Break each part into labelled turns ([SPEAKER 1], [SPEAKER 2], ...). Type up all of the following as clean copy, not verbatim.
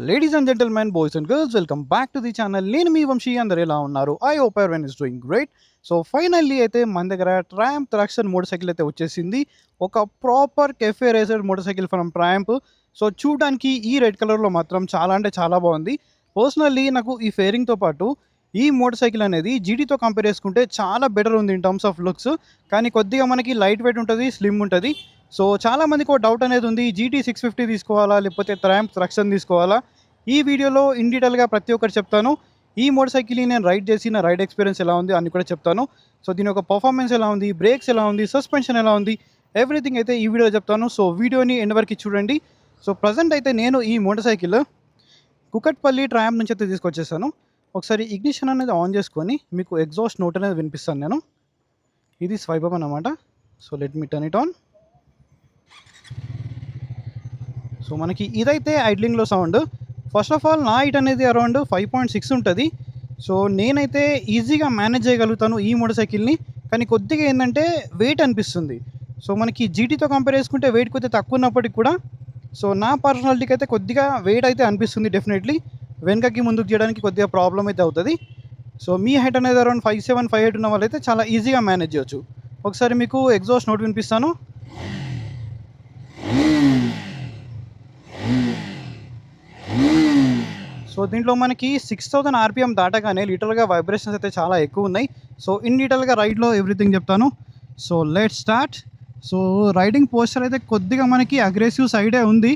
[SPEAKER 1] Ladies and gentlemen, boys and girls, welcome back to the channel. నేను మీ వంశీ అందరు ఎలా ఉన్నారు? I hope everyone is doing great. So finally అయితే మన దగ్గర ట్రయంఫ్ థ్రక్షన్ మోటార్ సైకిల్ అయితే వచ్చేసింది. ఒక proper cafe racer motor cycle from Triumph. So చూడడానికి ఈ రెడ్ కలర్లో మాత్రం చాలా అంటే చాలా బాగుంది. పర్సనల్లీ నాకు ఈ ఫేరింగ్తో పాటు ఈ మోటార్ సైకిల్ అనేది జీటీతో కంపేర్ చేసుకుంటే చాలా బెటర్ ఉంది ఇన్ టర్మ్స్ ఆఫ్ లుక్స్. కానీ కొద్దిగా మనకి లైట్ వెయిట్ ఉంటుంది, స్లిమ్ ఉంటుంది. సో చాలామందికి ఒక డౌట్ అనేది ఉంది, జీటీ 650 తీసుకోవాలా లేకపోతే ట్రయంఫ్ థ్రక్షన్ తీసుకోవాలా? ఈ వీడియోలో ఇన్ డీటెయిల్గా ప్రతి ఒక్కటి చెప్తాను. ఈ మోటార్ సైకిల్ని నేను రైడ్ చేసి నా రైడ్ ఎక్స్పీరియన్స్ ఎలా ఉంది అని కూడా చెప్తాను. సో దీని యొక్క పర్ఫార్మెన్స్ ఎలా ఉంది, బ్రేక్స్ ఎలా ఉంది, సస్పెన్షన్ ఎలా ఉంది, ఎవ్రీథింగ్ అయితే ఈ వీడియోలో చెప్తాను. సో వీడియోని ఎండ్ వరకు చూడండి. సో ప్రజెంట్ అయితే నేను ఈ మోటార్ సైకిల్ కుకట్పల్లి ట్రయంఫ్ నుంచి అయితే తీసుకొచ్చేసాను. ఒకసారి ఇగ్నిషన్ అనేది ఆన్ చేసుకొని మీకు ఎగ్జాస్ట్ నోట్ అనేది వినిపిస్తాను నేను. ఇది స్వైప్ అప్ అన్నమాట. So let me turn it on. So మనకి ఇదైతే ఐడ్లింగ్లో సౌండ్. ఫస్ట్ ఆఫ్ ఆల్ నా హైట్ అనేది అరౌండ్ 5.6 ఉంటుంది. సో నేనైతే ఈజీగా మేనేజ్ చేయగలుగుతాను ఈ మోటార్ సైకిల్ని. కానీ కొద్దిగా ఏంటంటే వెయిట్ అనిపిస్తుంది. సో మనకి జీటీతో కంపేర్ చేసుకుంటే వెయిట్ కొద్దిగా తక్కువ ఉన్నప్పటికి కూడా సో నా పర్సనాలిటీకి అయితే కొద్దిగా వెయిట్ అయితే అనిపిస్తుంది డెఫినెట్లీ. వెనకకి ముందుకు చేయడానికి కొద్దిగా ప్రాబ్లం అయితే అవుతుంది. సో మీ హైట్ అనేది అరౌండ్ 5'7", 5'8" ఉన్న వాళ్ళైతే చాలా ఈజీగా మేనేజ్ చేయొచ్చు. ఒకసారి మీకు ఎగ్జాస్ట్ నోట్ వినిపిస్తాను. సో దీంట్లో మనకి 6000 RPM దాటగానే లిటరల్గా వైబ్రేషన్స్ అయితే చాలా ఎక్కువ ఉన్నాయి. సో ఇన్ డీటెయిల్గా రైడ్లో ఎవ్రీథింగ్ చెప్తాను. So let start. So riding posture అయితే కొద్దిగా మనకి అగ్రెసివ్ సైడే ఉంది.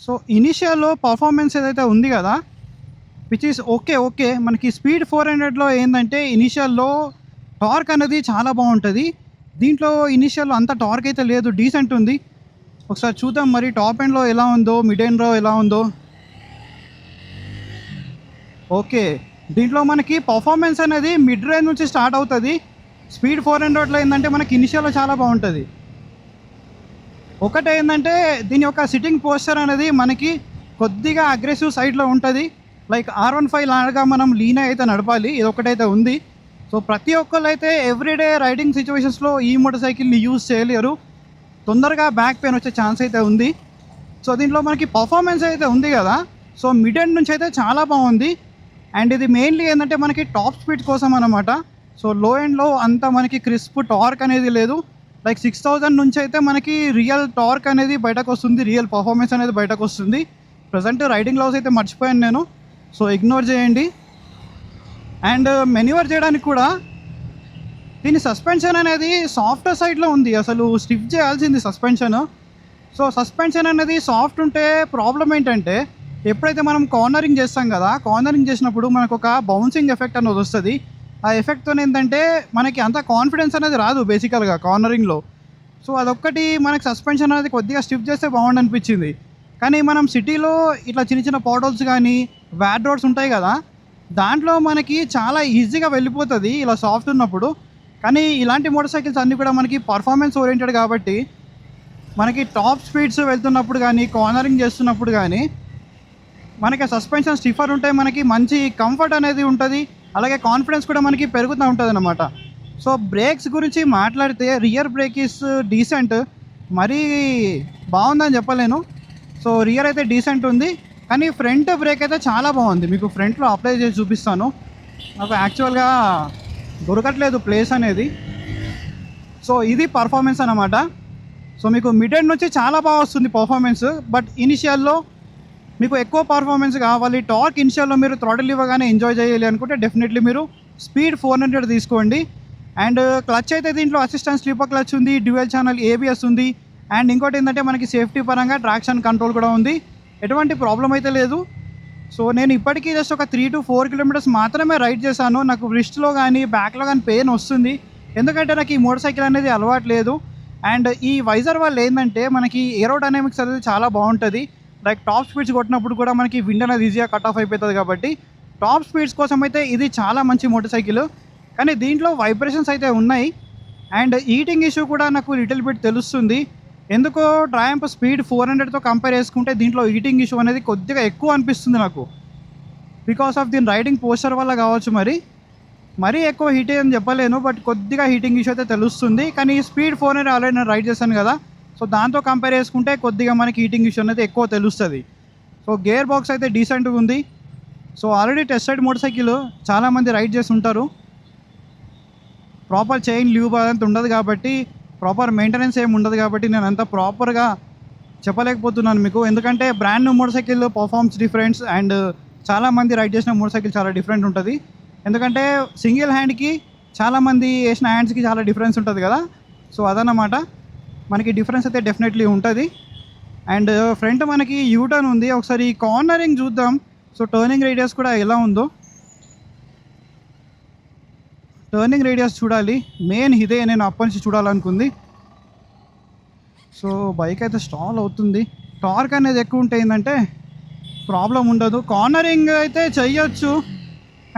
[SPEAKER 1] సో ఇనిషియల్లో పర్ఫార్మెన్స్ ఏదైతే ఉంది కదా, విచ్ ఈస్ ఓకే. మనకి స్పీడ్ 400లో ఏంటంటే ఇనిషియల్లో టార్క్ అనేది చాలా బాగుంటుంది. దీంట్లో ఇనిషియల్లో అంత టార్క్ అయితే లేదు, డీసెంట్ ఉంది. ఒకసారి చూద్దాం మరి టాప్ ఎండ్లో ఎలా ఉందో, మిడ్ ఎండ్లో ఎలా ఉందో. ఓకే, దీంట్లో మనకి పర్ఫార్మెన్స్ అనేది మిడ్ రేంజ్ నుంచి స్టార్ట్ అవుతుంది. స్పీడ్ 400లో ఏంటంటే మనకి ఇనిషియల్లో చాలా బాగుంటుంది. ఒకటే ఏంటంటే దీని యొక్క సిట్టింగ్ పోస్చర్ అనేది మనకి కొద్దిగా అగ్రెసివ్ సైడ్లో ఉంటుంది. లైక్ R15 లాగా మనం లీన్ అయితే నడపాలి, ఇది ఒకటైతే ఉంది. సో ప్రతి ఒక్కళ్ళు అయితే ఎవ్రీడే రైడింగ్ సిచ్యువేషన్స్లో ఈ మోటార్ సైకిల్ని యూజ్ చేయలేరు. తొందరగా బ్యాక్ పెయిన్ వచ్చే ఛాన్స్ అయితే ఉంది. సో దీంట్లో మనకి పర్ఫార్మెన్స్ అయితే ఉంది కదా, సో మిడ్ ఎండ్ నుంచి అయితే చాలా బాగుంది. అండ్ ఇది మెయిన్లీ ఏంటంటే మనకి టాప్ స్పీడ్ కోసం అనమాట. సో లో ఎండ్లో అంత మనకి క్రిస్ప్ టార్క్ అనేది లేదు. లైక్ 6000 నుంచి అయితే మనకి రియల్ టార్క్ అనేది బయటకు వస్తుంది, రియల్ పర్ఫార్మెన్స్ అనేది బయటకు వస్తుంది. ప్రజెంట్ రైడింగ్ లాస్ అయితే మర్చిపోయాను నేను, సో ఇగ్నోర్ చేయండి. అండ్ మెన్యూవర్ చేయడానికి కూడా దీని సస్పెన్షన్ అనేది సాఫ్ట్ సైడ్లో ఉంది. అసలు స్టిఫ్ చేయాల్సింది సస్పెన్షన్. సో సస్పెన్షన్ అనేది సాఫ్ట్ ఉంటే ప్రాబ్లం ఏంటంటే ఎప్పుడైతే మనం కార్నరింగ్ చేస్తాం కదా, కార్నరింగ్ చేసినప్పుడు మనకు ఒక బౌన్సింగ్ ఎఫెక్ట్ అనేది వస్తుంది. ఆ ఎఫెక్ట్తో ఏంటంటే మనకి అంత కాన్ఫిడెన్స్ అనేది రాదు బేసికల్గా కార్నరింగ్లో. సో అదొక్కటి మనకి సస్పెన్షన్ అనేది కొద్దిగా స్టిఫ్ చేస్తే బాగుండు అనిపించింది. కానీ మనం సిటీలో ఇట్లా చిన్న చిన్న పోటోల్స్ కానీ వ్యాడ్ రోడ్స్ ఉంటాయి కదా, దాంట్లో మనకి చాలా ఈజీగా వెళ్ళిపోతుంది ఇలా సాఫ్ట్ ఉన్నప్పుడు. కానీ ఇలాంటి మోటార్ సైకిల్స్ అన్నీ కూడా మనకి పర్ఫార్మెన్స్ ఓరియంటెడ్ కాబట్టి మనకి టాప్ స్పీడ్స్ వెళ్తున్నప్పుడు కానీ కార్నరింగ్ చేస్తున్నప్పుడు కానీ మనకి సస్పెన్షన్ స్టిఫర్ ఉంటే మనకి మంచి కంఫర్ట్ అనేది ఉంటుంది. అలాగే కాన్ఫిడెన్స్ కూడా మనకి పెరుగుతూ ఉంటుంది అన్నమాట. సో బ్రేక్స్ గురించి మాట్లాడితే రియర్ బ్రేక్ ఈస్ డీసెంట్, మరీ బాగుందని చెప్పలేను. సో రియర్ అయితే డీసెంట్ ఉంది, కానీ ఫ్రంట్ బ్రేక్ అయితే చాలా బాగుంది. మీకు ఫ్రంట్లో అప్లై చేసి చూపిస్తాను. నాకు యాక్చువల్గా దొరకట్లేదు ప్లేస్ అనేది. సో ఇది పర్ఫార్మెన్స్ అన్నమాట. సో మీకు మిడ్ ఎండ్ నుంచి చాలా బాగా వస్తుంది పర్ఫార్మెన్స్. బట్ ఇనిషియల్లో మీకు ఎక్కువ పర్ఫార్మెన్స్ కావాలి, టార్క్ ఇనిషియల్లో మీరు థ్రాటిల్ ఇవ్వగానే ఎంజాయ్ చేయాలి అనుకుంటే డెఫినెట్లీ మీరు స్పీడ్ 400 తీసుకోండి. అండ్ క్లచ్ అయితే దీంట్లో అసిస్టెంట్ స్లీపర్ క్లచ్ ఉంది, డ్యూయల్ ఛానల్ ABS ఉంది. అండ్ ఇంకోటి ఏంటంటే మనకి సేఫ్టీ పరంగా ట్రాక్షన్ కంట్రోల్ కూడా ఉంది. ఎటువంటి ప్రాబ్లం అయితే లేదు. సో నేను ఇప్పటికీ జస్ట్ ఒక 3 to 4 kilometers మాత్రమే రైడ్ చేశాను. నాకు రిస్ట్లో కానీ బ్యాక్లో కానీ పెయిన్ వస్తుంది, ఎందుకంటే నాకు ఈ మోటార్ సైకిల్ అనేది అలవాటు లేదు. అండ్ ఈ వైజర్ వల్ల ఏంటంటే మనకి ఏరోడైనమిక్స్ అనేది చాలా బాగుంటుంది. లైక్ టాప్ స్పీడ్స్ కొట్టినప్పుడు కూడా మనకి విండ్ అనేది ఈజీగా కట్ ఆఫ్ అయిపోతుంది. కాబట్టి టాప్ స్పీడ్స్ కోసం అయితే ఇది చాలా మంచి మోటార్ సైకిల్. కానీ దీంట్లో వైబ్రేషన్స్ అయితే ఉన్నాయి. అండ్ ఈటింగ్ ఇష్యూ కూడా నాకు లిటిల్ బిట్ తెలుస్తుంది. ఎందుకో ట్రయంఫ్ స్పీడ్ 400తో కంపేర్ చేసుకుంటే దీంట్లో ఈటింగ్ ఇష్యూ అనేది కొద్దిగా ఎక్కువ అనిపిస్తుంది నాకు. బికాస్ ఆఫ్ దీని రైడింగ్ పోస్చర్ వల్ల కావచ్చు, మరీ ఎక్కువ హీట్ అని చెప్పలేను, బట్ కొద్దిగా హీటింగ్ ఇష్యూ అయితే తెలుస్తుంది. కానీ స్పీడ్ 400 ఆల్రెడీ నేను రైడ్ చేశాను కదా, సో దాంతో కంపేర్ చేసుకుంటే కొద్దిగా మనకి హీటింగ్ ఇష్యూ అనేది ఎక్కువ తెలుస్తుంది. సో గేర్ బాక్స్ అయితే డీసెంట్గా ఉంది. So already tested motor cycle చాలామంది రైడ్ చేసి ఉంటారు. ప్రాపర్ చైన్ ల్యూబ్ అదంతా ఉండదు కాబట్టి, ప్రాపర్ మెయింటెనెన్స్ ఏమి ఉండదు కాబట్టి నేను అంత ప్రాపర్గా చెప్పలేకపోతున్నాను మీకు. ఎందుకంటే brand new motor cycle performs difference and చాలామంది రైడ్ చేసిన మోటార్ సైకిల్ చాలా డిఫరెంట్ ఉంటుంది. ఎందుకంటే సింగిల్ హ్యాండ్కి చాలామంది వేసిన హ్యాండ్స్కి చాలా డిఫరెన్స్ ఉంటుంది కదా. సో అదన్నమాట, మనకి డిఫరెన్స్ అయితే డెఫినెట్లీ ఉంటుంది. అండ్ ఫ్రంట్ మనకి యూటర్న్ ఉంది. ఒకసారి కార్నరింగ్ చూద్దాం. సో టర్నింగ్ రేడియస్ కూడా ఎలా ఉందో, టర్నింగ్ రేడియస్ చూడాలి. మెయిన్ ఇదే నేను అప్పటి నుంచి చూడాలనుకుంది. సో బైక్ అయితే స్టాల్ అవుతుంది. టార్క్ అనేది ఎక్కువ ఉంటే ఏంటంటే ప్రాబ్లం ఉండదు. కార్నరింగ్ అయితే చెయ్యొచ్చు.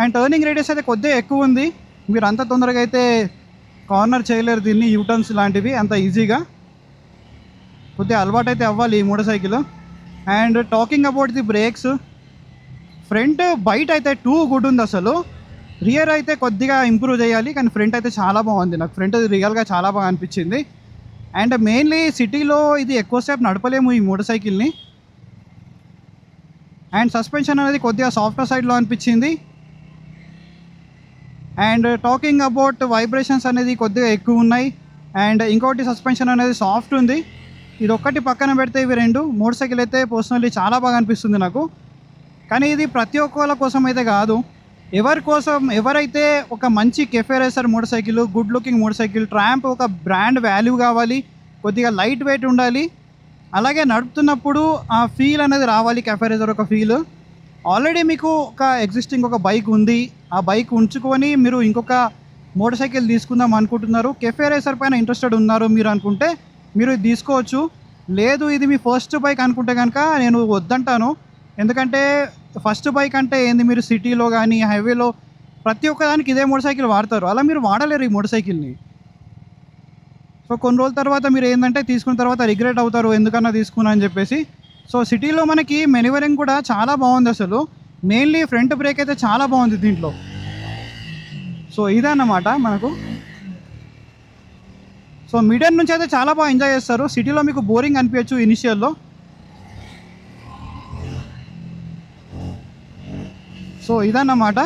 [SPEAKER 1] అండ్ టర్నింగ్ రేడియస్ అయితే కొద్దిగా ఎక్కువ ఉంది. మీరు అంత తొందరగా అయితే కార్నర్ చేయలేరు దీన్ని, యూటర్న్స్ లాంటివి అంత ఈజీగా. కొద్దిగా అలవాటు అయితే అవ్వాలి ఈ motorcycle. And talking about the brakes, front bite అయితే టూ గుడ్ ఉంది అసలు. రియర్ అయితే కొద్దిగా ఇంప్రూవ్ చేయాలి, కానీ ఫ్రంట్ అయితే చాలా బాగుంది. నాకు ఫ్రంట్ రియల్గా చాలా బాగా అనిపించింది. అండ్ మెయిన్లీ సిటీలో ఇది ఎక్కువసేపు నడపలేము ఈ మోటార్ సైకిల్ని. అండ్ సస్పెన్షన్ అనేది కొద్దిగా సాఫ్ట్వేర్ సైడ్లో అనిపించింది. అండ్ టాకింగ్ అబౌట్ వైబ్రేషన్స్ అనేది కొద్దిగా ఎక్కువ ఉన్నాయి. అండ్ ఇంకోటి సస్పెన్షన్ అనేది సాఫ్ట్ ఉంది. ఇది ఒక్కటి పక్కన పెడితే ఇవి రెండు, మోటార్ సైకిల్ అయితే పర్సనల్లీ చాలా బాగా అనిపిస్తుంది నాకు. కానీ ఇది ప్రతి ఒక్కళ్ళ కోసం అయితే కాదు. ఎవరి కోసం, ఎవరైతే ఒక మంచి cafe racer motor cycle, good looking motor cycle, tramp ఒక బ్రాండ్ వాల్యూ కావాలి, కొద్దిగా లైట్ వెయిట్ ఉండాలి, అలాగే నడుపుతున్నప్పుడు ఆ ఫీల్ అనేది రావాలి, కెఫే రేసర్ ఒక ఫీల్. ఆల్రెడీ మీకు ఒక ఎగ్జిస్టింగ్ ఒక బైక్ ఉంది, ఆ బైక్ ఉంచుకొని మీరు ఇంకొక మోటార్ సైకిల్ తీసుకుందాం అనుకుంటున్నారు, కెఫే రేసర్ పైన ఇంట్రెస్టెడ్ ఉన్నారు మీరు అనుకుంటే మీరు ఇది తీసుకోవచ్చు. లేదు ఇది మీ ఫస్ట్ బైక్ అనుకుంటే కనుక నేను వద్దంటాను. ఎందుకంటే ఫస్ట్ బైక్ అంటే ఏంది, మీరు సిటీలో కానీ హైవేలో ప్రతి ఒక్కదానికి ఇదే మోటార్ సైకిల్ వాడతారు. అలా మీరు వాడలేరు ఈ మోటార్ సైకిల్ని. సో కొన్ని రోజుల తర్వాత మీరు ఏంటంటే తీసుకున్న తర్వాత రిగ్రెట్ అవుతారు, ఎందుకన్నా తీసుకున్నా అని చెప్పేసి. సో సిటీలో మనకి మెనివరింగ్ కూడా చాలా బాగుంది అసలు. మెయిన్లీ ఫ్రంట్ బ్రేక్ అయితే చాలా బాగుంది దీంట్లో. సో ఇదన్నమాట మనకు. సో మీడియం నుంచి అయితే చాలా బాగా ఎంజాయ్ చేస్తారు. సిటీలో మీకు బోరింగ్ అనిపించచ్చు ఇనిషియల్లో. సో ఇదన్నమాట.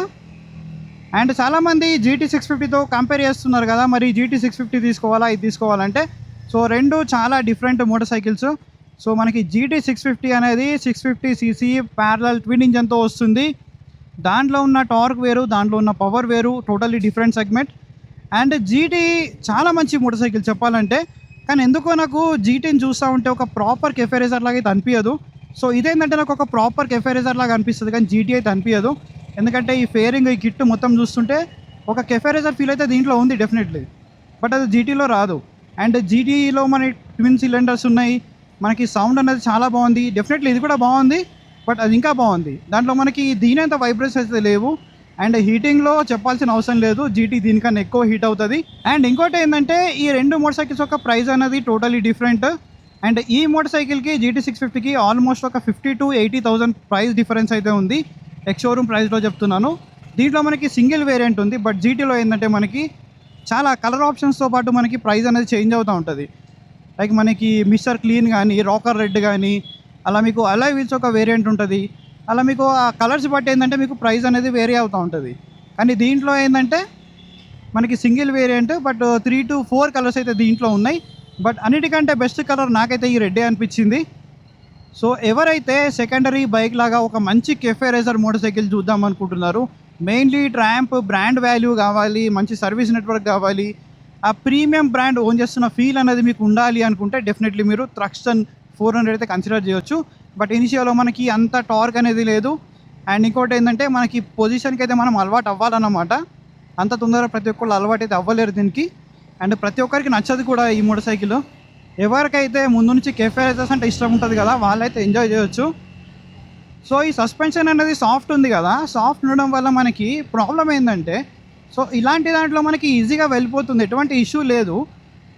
[SPEAKER 1] అండ్ చాలామంది GT650తో కంపేర్ చేస్తున్నారు కదా, మరి GT650 తీసుకోవాలా ఇది తీసుకోవాలంటే. సో రెండు చాలా డిఫరెంట్ మోటార్ సైకిల్స్. సో మనకి GT650 అనేది 650cc ప్యారలల్ ట్విన్ ఇంజన్తో వస్తుంది. దాంట్లో ఉన్న టార్క్ వేరు, దాంట్లో ఉన్న పవర్ వేరు, totally different segment. And GT చాలా మంచి మోటార్ సైకిల్ చెప్పాలంటే, కానీ ఎందుకో నాకు GTని చూస్తూ ఉంటే ఒక ప్రాపర్ కెఫే రేసర్ లాగా అయితే అనిపించదు. సో ఇదేంటంటే నాకు ఒక ప్రాపర్ కెఫే రేసర్ లాగా అనిపిస్తుంది, కానీ GT అయితే అనిపించదు. ఎందుకంటే ఈ ఫేరింగ్, ఈ కిట్ మొత్తం చూస్తుంటే ఒక కెఫే రేసర్ ఫీల్ అయితే దీంట్లో ఉంది డెఫినెట్లీ, బట్ అది GTలో రాదు. అండ్ GTలో మన ట్విన్ సిలిండర్స్ ఉన్నాయి, మనకి సౌండ్ అనేది చాలా బాగుంది. డెఫినెట్లీ ఇది కూడా బాగుంది, బట్ అది ఇంకా బాగుంది. దాంట్లో మనకి దీనంత వైబ్రేషన్స్ అయితే లేవు. అండ్ హీటింగ్లో చెప్పాల్సిన అవసరం లేదు, GT దీనికన్నా ఎక్కువ హీట్ అవుతుంది. అండ్ ఇంకోటి ఏంటంటే ఈ రెండు మోటార్ సైకిల్స్ యొక్క ప్రైస్ అనేది టోటలీ డిఫరెంట్. అండ్ ఈ మోటార్ సైకిల్కి GT650కి ఆల్మోస్ట్ ఒక 50,000 to 80,000 ప్రైస్ డిఫరెన్స్ అయితే ఉంది, ఎక్స్ షోరూమ్ ప్రైస్లో చెప్తున్నాను. దీంట్లో మనకి సింగిల్ వేరియంట్ ఉంది, బట్ GTలో ఏంటంటే మనకి చాలా కలర్ ఆప్షన్స్తో పాటు మనకి ప్రైస్ అనేది చేంజ్ అవుతూ ఉంటుంది. లైక్ మనకి మిస్టర్ క్లీన్ కానీ, రాకర్ రెడ్ కానీ, అలా మీకు అలాయ్ వీల్స్ ఒక వేరియంట్ ఉంటుంది. అలా మీకు ఆ కలర్స్ బట్టి ఏంటంటే మీకు ప్రైస్ అనేది వేరీ అవుతూ ఉంటుంది. కానీ దీంట్లో ఏంటంటే మనకి single variant, but 3 to 4 colours అయితే దీంట్లో ఉన్నాయి. బట్ అన్నిటికంటే బెస్ట్ కలర్ నాకైతే ఈ రెడ్డే అనిపించింది. సో ఎవరైతే సెకండరీ బైక్ లాగా ఒక మంచి కెఫే రేసర్ మోటార్ సైకిల్ చూద్దాం అనుకుంటున్నారు, మెయిన్లీ ట్రాంప్ బ్రాండ్ వాల్యూ కావాలి, మంచి సర్వీస్ నెట్వర్క్ కావాలి, ఆ ప్రీమియం బ్రాండ్ ఓన్ చేస్తున్న ఫీల్ అనేది మీకు ఉండాలి అనుకుంటే డెఫినెట్లీ మీరు థ్రక్సన్ 400 అయితే కన్సిడర్ చేయొచ్చు. బట్ ఇనిషియల్లో మనకి అంత టార్క్ అనేది లేదు. అండ్ ఇంకోటి ఏంటంటే మనకి పొజిషన్కి అయితే మనం అలవాటు అవ్వాలన్నమాట. అంత తొందరగా ప్రతి ఒక్కళ్ళు అలవాటు అయితే అవ్వలేరు దీనికి. అండ్ ప్రతి ఒక్కరికి నచ్చదు కూడా ఈ మోటార్ సైకిల్. ఎవరికైతే ముందు నుంచి కెఫే రేసర్స్ అంటే ఇష్టం ఉంటుంది కదా, వాళ్ళైతే ఎంజాయ్ చేయొచ్చు. సో ఈ సస్పెన్షన్ అనేది సాఫ్ట్ ఉంది కదా, సాఫ్ట్ ఉండడం వల్ల మనకి ప్రాబ్లం ఏంటంటే, సో ఇలాంటి దాంట్లో మనకి ఈజీగా వెళ్ళిపోతుంది, ఎటువంటి ఇష్యూ లేదు.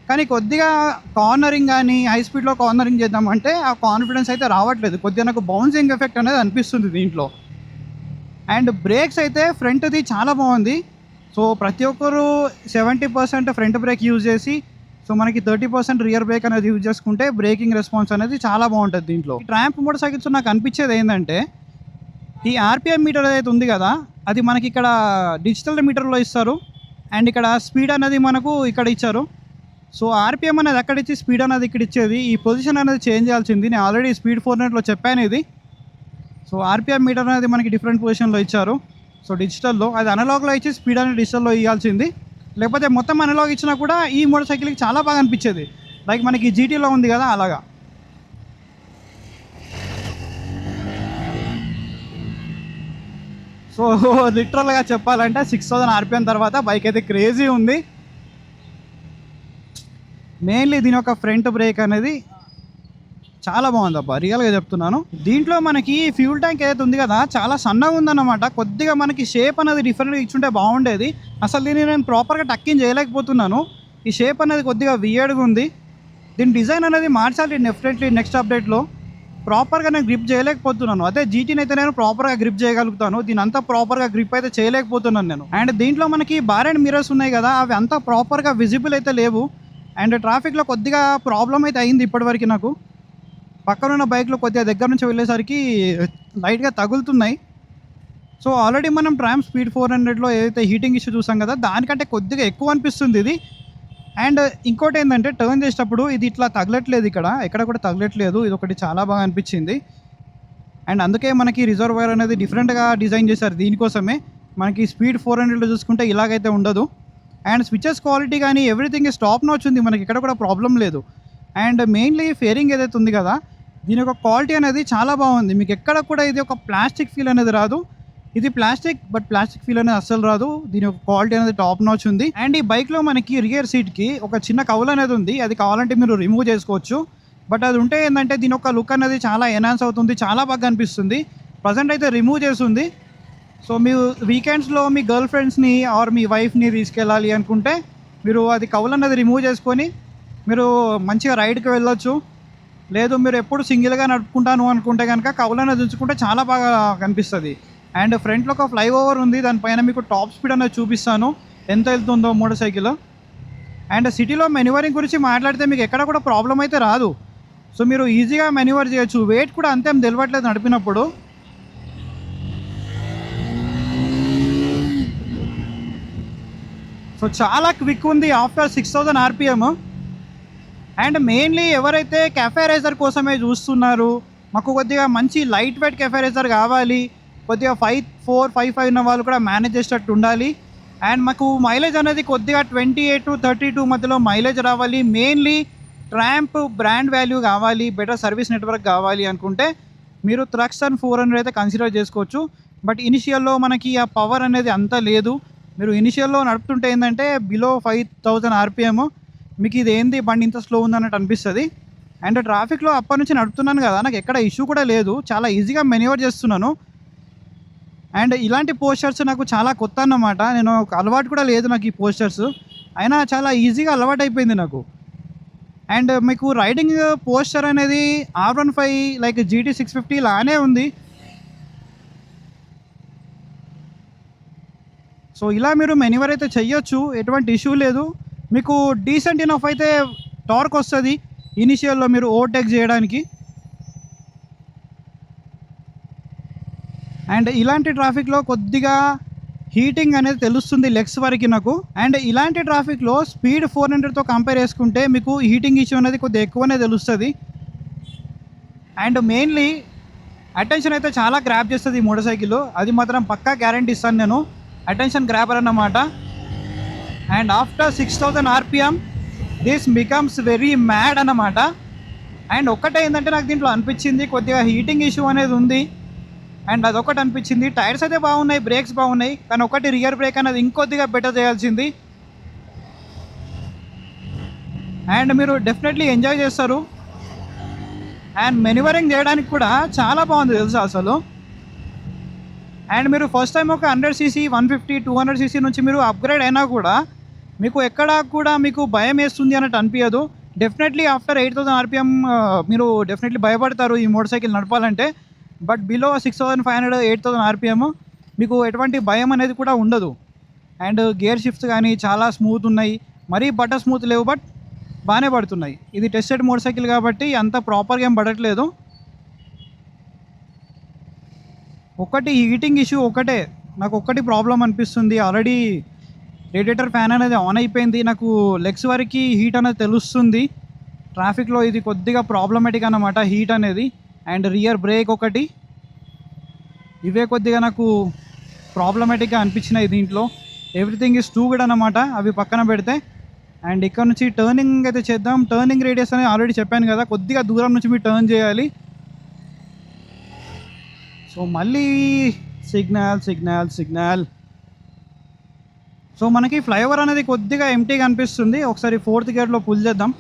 [SPEAKER 1] కానీ కొద్దిగా కార్నరింగ్ కానీ హై స్పీడ్లో కార్నరింగ్ చేద్దామంటే ఆ కాన్ఫిడెన్స్ అయితే రావట్లేదు. కొద్దిగా నాకు బౌన్సింగ్ ఎఫెక్ట్ అనేది అనిపిస్తుంది దీంట్లో. అండ్ బ్రేక్స్ అయితే ఫ్రంట్ది చాలా బాగుంది. సో ప్రతి ఒక్కరు 70% ఫ్రంట్ బ్రేక్ యూజ్ చేసి, సో సో మనకి 30% రియర్ బ్రేక్ అనేది యూజ్ చేసుకుంటే బ్రేకింగ్ రెస్పాన్స్ అనేది చాలా బాగుంటుంది దీంట్లో. ఈ ట్రాంప్ మోటార్ సైకిల్స్ నాకు అనిపించేది ఏంటంటే ఈ ఆర్పిఎం మీటర్ ఏదైతే ఉంది కదా, అది మనకి ఇక్కడ డిజిటల్ మీటర్లో ఇస్తారు అండ్ ఇక్కడ స్పీడ్ అనేది మనకు ఇక్కడ ఇచ్చారు. సో ఆర్పిఎం అనేది అక్కడ ఇచ్చి స్పీడ్ అనేది ఇక్కడ ఇచ్చేది. ఈ పొజిషన్ అనేది చేంజ్ చేయాల్సింది. నేను ఆల్రెడీ స్పీడ్ 400లో చెప్పాను ఇది. సో ఆర్పిఎం మీటర్ అనేది మనకి డిఫరెంట్ పొజిషన్లో ఇచ్చారు. సో డిజిటల్లో అది అనలాగ్లో ఇచ్చి స్పీడ్ అనేది డిజిటల్లో ఇవ్వాల్సింది. లేకపోతే మొత్తం అనలాగ్ ఇచ్చినా కూడా ఈ మోటార్ సైకిల్కి చాలా బాగా అనిపించేది. లైక్ మనకి జీటీలో ఉంది కదా అలాగా. సో లిటరల్గా చెప్పాలంటే 6000 ఆర్పిఎం తర్వాత బైక్ అయితే క్రేజీ ఉంది. మెయిన్లీ దీని యొక్క ఫ్రంట్ బ్రేక్ అనేది చాలా బాగుందబ్బా, రియల్గా చెప్తున్నాను. దీంట్లో మనకి ఫ్యూల్ ట్యాంక్ ఏదైతే ఉంది కదా చాలా సన్నగా ఉందన్నమాట. కొద్దిగా మనకి షేప్ అనేది డిఫరెంట్గా ఇచ్చుంటే బాగుండేది. అసలు దీన్ని నేను ప్రాపర్గా టక్కింగ్ చేయలేకపోతున్నాను. ఈ షేప్ అనేది కొద్దిగా వియర్డ్గా ఉంది. దీని డిజైన్ అనేది మార్చాలి డెఫినెట్లీ నెక్స్ట్ అప్డేట్లో. ప్రాపర్గా నేను గ్రిప్ చేయలేకపోతున్నాను. అదే జీటీని అయితే నేను ప్రాపర్గా గ్రిప్ చేయగలుగుతాను. దీని అంతా ప్రాపర్గా గ్రిప్ అయితే చేయలేకపోతున్నాను నేను. అండ్ దీంట్లో మనకి బార్ అండ్ మిరర్స్ ఉన్నాయి కదా, అవి అంతా ప్రాపర్గా విజిబుల్ అయితే లేవు. అండ్ ట్రాఫిక్లో కొద్దిగా ప్రాబ్లం అయితే అయింది ఇప్పటివరకు నాకు. పక్కనున్న బైక్లో కొద్దిగా దగ్గర నుంచి వెళ్ళేసరికి లైట్గా తగులుతున్నాయి. సో ఆల్రెడీ మనం ట్రామ్ స్పీడ్ 400లో ఏదైతే హీటింగ్ ఇష్యూ చూసాం కదా, దానికంటే కొద్దిగా ఎక్కువ అనిపిస్తుంది ఇది. అండ్ ఇంకోటి ఏంటంటే టర్న్ చేసేటప్పుడు ఇది ఇట్లా తగలట్లేదు, ఎక్కడ కూడా తగలట్లేదు. ఇది ఒకటి చాలా బాగా అనిపించింది. అండ్ అందుకే మనకి రిజర్వాయర్ అనేది డిఫరెంట్గా డిజైన్ చేశారు దీనికోసమే. మనకి స్పీడ్ 400లో చూసుకుంటే ఇలాగైతే ఉండదు. అండ్ స్విచెస్ క్వాలిటీ కానీ ఎవ్రీథింగ్ టాప్ నాచ్ ఉంది, మనకి ఇక్కడ కూడా ప్రాబ్లం లేదు. అండ్ మెయిన్లీ ఫేరింగ్ ఏదైతే ఉంది కదా, దీని యొక్క క్వాలిటీ అనేది చాలా బాగుంది. మీకు ఎక్కడ కూడా ఇది ఒక ప్లాస్టిక్ ఫీల్ అనేది రాదు. ఇది ప్లాస్టిక్ ఫీల్ అనేది అస్సలు రాదు. దీని యొక్క క్వాలిటీ అనేది టాప్ నాచ్ ఉంది. అండ్ ఈ బైక్లో మనకి రియర్ సీట్కి ఒక చిన్న కౌల్ అనేది ఉంది. అది కావాలంటే మీరు రిమూవ్ చేసుకోవచ్చు. బట్ అది ఉంటే ఏంటంటే దీని యొక్క లుక్ అనేది చాలా ఎన్హాన్స్ అవుతుంది, చాలా బాగా అనిపిస్తుంది. ప్రజెంట్ అయితే రిమూవ్ చేస్తుంది. సో మీరు వీకెండ్స్లో మీ గర్ల్ ఫ్రెండ్స్ని ఆర్ మీ వైఫ్ని తీసుకెళ్ళాలి అనుకుంటే మీరు అది కౌల్ అనేది రిమూవ్ చేసుకొని మీరు మంచిగా రైడ్కి వెళ్ళొచ్చు. లేదు మీరు ఎప్పుడు సింగిల్గా నడుపుకుంటాను అనుకుంటే కనుక కౌల్ అనేది ఉంచుకుంటే చాలా బాగా కనిపిస్తుంది. అండ్ ఫ్రంట్లో ఒక ఫ్లైఓవర్ ఉంది, దానిపైన మీకు టాప్ స్పీడ్ అనేది చూపిస్తాను ఎంత వెళ్తుందో మోటార్ సైకిల్. అండ్ సిటీలో మెన్యూవరింగ్ గురించి మాట్లాడితే మీకు ఎక్కడ కూడా ప్రాబ్లం అయితే రాదు. సో మీరు ఈజీగా మెన్యూవర్ చేయొచ్చు. వెయిట్ కూడా అంతేం తెలియట్లేదు నడిపినప్పుడు. సో చాలా క్విక్ ఉంది ఆఫ్టర్ 6000 ఆర్పిఎం. అండ్ మెయిన్లీ ఎవరైతే కెఫే రేసర్ కోసమే చూస్తున్నారు, మాకు కొద్దిగా మంచి లైట్ వెయిట్ కెఫే రేసర్ కావాలి, కొద్దిగా 5.4, 5.5 ఉన్న వాళ్ళు కూడా మేనేజ్ చేసేటట్టు ఉండాలి. అండ్ మాకు మైలేజ్ అనేది కొద్దిగా 28 to 32 మధ్యలో మైలేజ్ రావాలి. మెయిన్లీ ట్రాంప్ బ్రాండ్ వాల్యూ కావాలి, బెటర్ సర్వీస్ నెట్వర్క్ కావాలి అనుకుంటే మీరు థ్రక్సన్ 400 అయితే కన్సిడర్ చేసుకోవచ్చు. బట్ ఇనిషియల్లో మనకి ఆ పవర్ అనేది అంత లేదు. మీరు ఇనిషియల్లో నడుపుతుంటే ఏంటంటే బిలో 5000 ఆర్పిఎం మీకు ఇది ఏంది బండి ఇంత స్లో ఉందన్నట్టు అనిపిస్తుంది. అండ్ ట్రాఫిక్లో అప్పటి నుంచి నడుపుతున్నాను కదా, నాకు ఎక్కడ ఇష్యూ కూడా లేదు, చాలా ఈజీగా మెన్యూవర్ చేస్తున్నాను. అండ్ ఇలాంటి పోస్చర్స్ నాకు చాలా కొత్త అన్నమాట. నేను అలవాటు కూడా లేదు నాకు ఈ పోస్చర్స్, అయినా చాలా ఈజీగా అలవాటు అయిపోయింది నాకు. అండ్ మీకు రైడింగ్ పోస్చర్ అనేది R15 లైక్ GT 650 లానే ఉంది. సో ఇలా మీరు మెన్యూవర్ అయితే చెయ్యొచ్చు, ఎటువంటి ఇష్యూ లేదు. మీకు డీసెంట్ ఇనఫ్ అయితే టార్క్ వస్తుంది ఇనిషియల్లో మీరు ఓవర్టేక్ చేయడానికి. అండ్ ఇలాంటి ట్రాఫిక్లో కొద్దిగా హీటింగ్ అనేది తెలుస్తుంది లెగ్స్ వరకు నాకు. అండ్ ఇలాంటి ట్రాఫిక్లో స్పీడ్ 400తో కంపేర్ చేసుకుంటే మీకు హీటింగ్ ఇష్యూ అనేది కొద్దిగా ఎక్కువనే తెలుస్తుంది. అండ్ మెయిన్లీ అటెన్షన్ అయితే చాలా గ్రాప్ చేస్తుంది ఈ మోటార్ సైకిల్, అది మాత్రం పక్కా గ్యారంటీ ఇస్తాను నేను. అటెన్షన్ గ్రాబర్ అన్నమాట. And after 6000 RPM this becomes very mad అన్నమాట. అండ్ ఒక్కటే ఏంటంటే నాకు దీంట్లో అనిపించింది కొద్దిగా హీటింగ్ ఇష్యూ అనేది ఉంది. అండ్ అదొకటి అనిపించింది. టైర్స్ అయితే బాగున్నాయి, బ్రేక్స్ బాగున్నాయి, కానీ ఒకటి రియర్ బ్రేక్ అనేది ఇంకొద్దిగా బెటర్ చేయాల్సింది. అండ్ మీరు డెఫినెట్లీ ఎంజాయ్ చేస్తారు. అండ్ మెన్యూవరింగ్ చేయడానికి కూడా చాలా బాగుంది తెలుసా అసలు. అండ్ మీరు ఫస్ట్ టైం ఒక 100cc 150 200cc నుంచి మీరు అప్గ్రేడ్ అయినా కూడా మీకు ఎక్కడా కూడా మీకు భయం వేస్తుంది అన్నట్టు అనిపించదు. డెఫినెట్లీ ఆఫ్టర్ 8000 ఆర్పిఎం మీరు డెఫినెట్లీ భయపడతారు ఈ మోటార్ సైకిల్ నడపాలంటే. బట్ బిలో 6500 8000 ఆర్పిఎం మీకు ఎటువంటి భయం అనేది కూడా ఉండదు. అండ్ గేర్ షిఫ్ట్స్ కానీ చాలా స్మూత్ ఉన్నాయి, మరీ బటర్ స్మూత్ లేవు, బాగానే పడుతున్నాయి. ఇది టెస్టెడ్ మోటార్ సైకిల్ కాబట్టి అంత ప్రాపర్గా ఏం పడట్లేదు. ఒకటి హీటింగ్ ఇష్యూ ఒకటే నాకు ఒక్కటి ప్రాబ్లం అనిపిస్తుంది. ఆల్రెడీ రేడియేటర్ ఫ్యాన్ అనేది ఆన్ అయిపోయింది. నాకు లెగ్స్ వరకు హీట్ అనేది తెలుస్తుంది. ట్రాఫిక్లో ఇది కొద్దిగా ప్రాబ్లమేటిక్ అన్నమాట హీట్ అనేది. అండ్ రియర్ బ్రేక్ ఒకటి, ఇవే కొద్దిగా నాకు ప్రాబ్లమేటిక్గా అనిపించినాయి దీంట్లో. ఎవ్రీథింగ్ ఈజ్ టూ గుడ్ అన్నమాట అవి పక్కన పెడితే. అండ్ ఇక్కడ నుంచి టర్నింగ్ అయితే చేద్దాం. టర్నింగ్ రేడియస్ అనేది ఆల్రెడీ చెప్పాను కదా, కొద్దిగా దూరం నుంచి మీరు టర్న్ చేయాలి. సో మళ్ళీ సిగ్నల్. సో మనకి ఫ్లైఓవర్ అనేది కొద్దిగా ఎంటీగా అనిపిస్తుంది. ఒకసారి 4th గేర్లో పుల్ చేద్దాం.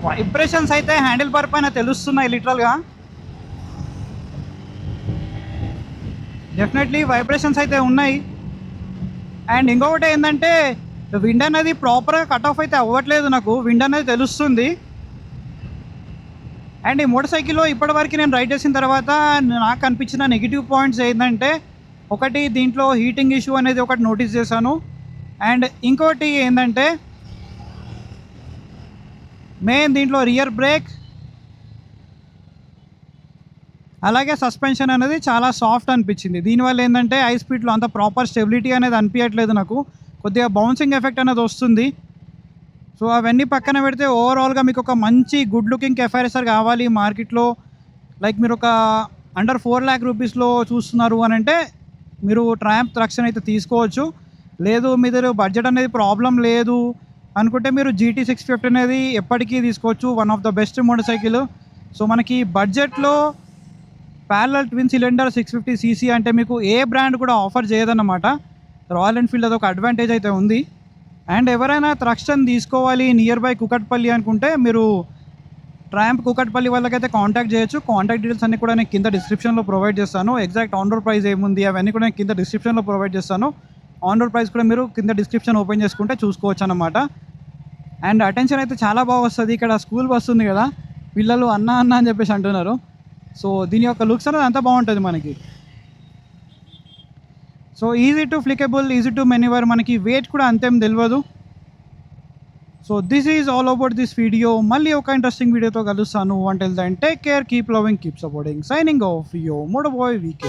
[SPEAKER 1] వైబ్రేషన్స్ అయితే హ్యాండిల్ బార్ పైన తెలుస్తున్నాయి లిటరల్గా. డెఫినెట్లీ వైబ్రేషన్స్ అయితే ఉన్నాయి. అండ్ ఇంకొకటి ఏంటంటే విండ్ అనేది ప్రాపర్గా కట్ ఆఫ్ అయితే అవ్వట్లేదు. నాకు విండ్ అనేది తెలుస్తుంది. అండ్ ఈ మోటార్ సైకిల్లో ఇప్పటివరకు నేను రైడ్ చేసిన తర్వాత నాకు అనిపించిన నెగిటివ్ పాయింట్స్ ఏంటంటే, ఒకటి దీంట్లో హీటింగ్ ఇష్యూ అనేది ఒకటి నోటీస్ చేశాను. అండ్ ఇంకోటి ఏంటంటే మెయిన్ దీంట్లో రియర్ బ్రేక్ అలాగే సస్పెన్షన్ అనేది చాలా సాఫ్ట్ అనిపించింది. దీనివల్ల ఏంటంటే హై స్పీడ్లో అంత ప్రాపర్ స్టెబిలిటీ అనేది అనిపించట్లేదు. నాకు కొద్దిగా బౌన్సింగ్ ఎఫెక్ట్ అనేది వస్తుంది. సో అవన్నీ పక్కన పెడితే ఓవరాల్గా మీకు ఒక మంచి గుడ్ లుకింగ్ ఎఫ్ఐఆర్ఎస్ఆర్ కావాలి మార్కెట్లో, లైక్ మీరు ఒక అండర్ 4 lakh రూపీస్లో చూస్తున్నారు అని అంటే మీరు ట్రయంఫ్ ట్రక్షన్ అయితే తీసుకోవచ్చు. లేదు మీ దగ్గర బడ్జెట్ అనేది ప్రాబ్లం లేదు అనుకుంటే మీరు GT 650 అనేది ఎప్పటికీ తీసుకోవచ్చు. One of the best motor cycle. So మనకి బడ్జెట్లో ప్యారలల్ ట్విన్ సిలిండర్ 650cc అంటే మీకు ఏ బ్రాండ్ కూడా ఆఫర్ చేయదన్నమాట. రాయల్ ఎన్ఫీల్డ్ అదొక అడ్వాంటేజ్ అయితే ఉంది. అండ్ ఎవరైనా ట్రక్షన్ తీసుకోవాలి నియర్ బై కుకట్పల్లి అనుకుంటే మీరు ట్రయంఫ్ కుకట్పల్లి వాళ్ళకైతే కాంటాక్ట్ చేయొచ్చు. కాంటాక్ట్ డీటెయిల్స్ అన్నీ కూడా నేను కింద డిస్క్రిప్షన్లో ప్రొవైడ్ చేస్తాను. ఎగ్జాక్ట్ ఆన్ రోడ్ ప్రైస్ ఏముంది అవన్నీ కూడా నేను కింద డిస్క్రిప్షన్లో ప్రొవైడ్ చేస్తాను. ఆన్ రోడ్ ప్రైస్ కూడా మీరు కింద డిస్క్రిప్షన్ ఓపెన్ చేసుకుంటే చూసుకోవచ్చు అన్నమాట. అండ్ అటెన్షన్ అయితే చాలా బాగా వస్తుంది. ఇక్కడ స్కూల్ బస్ ఉంది కదా, పిల్లలు అన్న అని చెప్పేసి అంటున్నారు. సో దీని యొక్క లుక్స్ అనేది అంతా బాగుంటుంది మనకి. So easy to flickable, easy to manoeuvre, మనకి వెయిట్ కూడా అంతేం తెలియదు. So this is all about this video. మళ్ళీ ఒక ఇంట్రెస్టింగ్ వీడియోతో కలుస్తాను. Until then take care, keep loving, keep supporting. Signing off your moto boy VK.